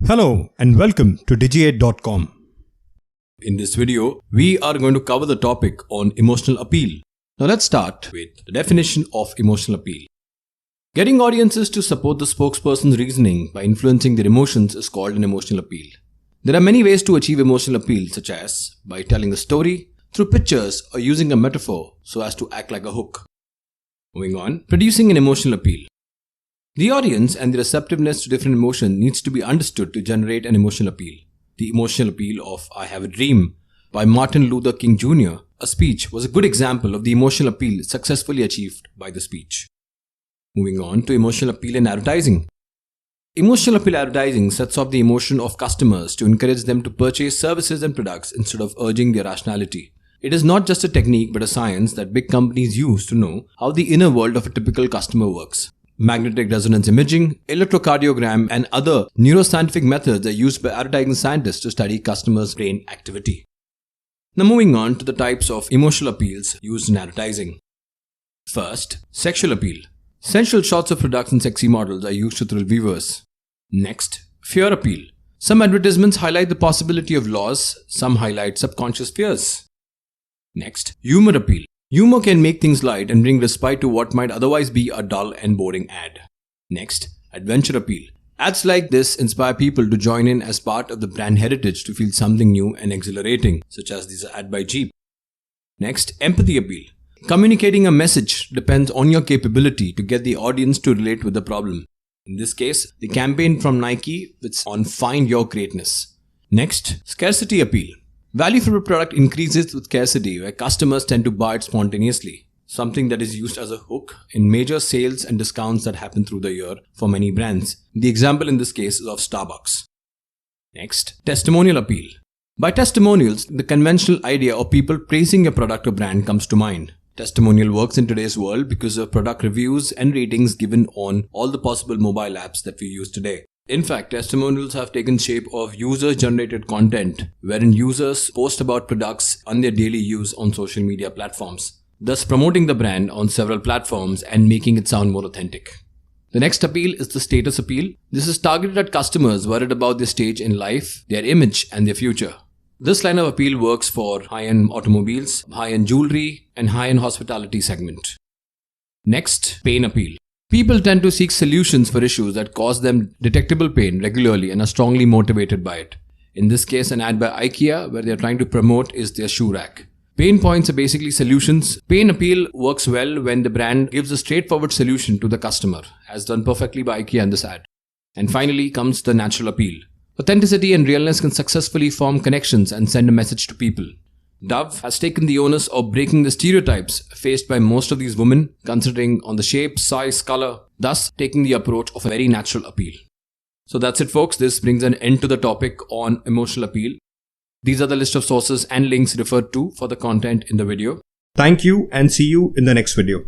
Hello and welcome to Digi8.com. In this video, we are going to cover the topic on emotional appeal. Now let's start with the definition of emotional appeal. Getting audiences to support the spokesperson's reasoning by influencing their emotions is called an emotional appeal. There are many ways to achieve emotional appeal, such as by telling a story, through pictures, or using a metaphor so as to act like a hook. Moving on, producing an emotional appeal. The audience and the receptiveness to different emotion needs to be understood to generate an emotional appeal. The emotional appeal of I Have a Dream by Martin Luther King Jr., a speech, was a good example of the emotional appeal successfully achieved by the speech. Moving on to emotional appeal in advertising. Emotional appeal advertising sets off the emotion of customers to encourage them to purchase services and products instead of urging their rationality. It is not just a technique but a science that big companies use to know how the inner world of a typical customer works. Magnetic resonance imaging, electrocardiogram, and other neuroscientific methods are used by advertising scientists to study customers' brain activity. Now moving on to the types of emotional appeals used in advertising. First, sexual appeal. Sensual shots of products and sexy models are used to thrill viewers. Next, fear appeal. Some advertisements highlight the possibility of loss, some highlight subconscious fears. Next, humor appeal. Humor can make things light and bring respite to what might otherwise be a dull and boring ad. Next, adventure appeal. Ads like this inspire people to join in as part of the brand heritage to feel something new and exhilarating, such as this ad by Jeep. Next, empathy appeal. Communicating a message depends on your capability to get the audience to relate with the problem. In this case, the campaign from Nike was on Find Your Greatness. Next, scarcity appeal. Value for a product increases with scarcity, where customers tend to buy it spontaneously, something that is used as a hook in major sales and discounts that happen through the year for many brands. The example in this case is of Starbucks. Next, testimonial appeal. By testimonials, the conventional idea of people praising a product or brand comes to mind. Testimonial works in today's world because of product reviews and ratings given on all the possible mobile apps that we use today. In fact, testimonials have taken shape of user-generated content, wherein users post about products on their daily use on social media platforms, thus promoting the brand on several platforms and making it sound more authentic. The next appeal is the status appeal. This is targeted at customers worried about their stage in life, their image, and their future. This line of appeal works for high-end automobiles, high-end jewelry, and high-end hospitality segment. Next, pain appeal. People tend to seek solutions for issues that cause them detectable pain regularly and are strongly motivated by it. In this case, an ad by IKEA where they are trying to promote is their shoe rack. Pain points are basically solutions. Pain appeal works well when the brand gives a straightforward solution to the customer, as done perfectly by IKEA in this ad. And finally comes the natural appeal. Authenticity and realness can successfully form connections and send a message to people. Dove has taken the onus of breaking the stereotypes faced by most of these women, considering on the shape, size, color, thus taking the approach of a very natural appeal. So that's it, folks. This brings an end to the topic on emotional appeal. These are the list of sources and links referred to for the content in the video. Thank you and see you in the next video.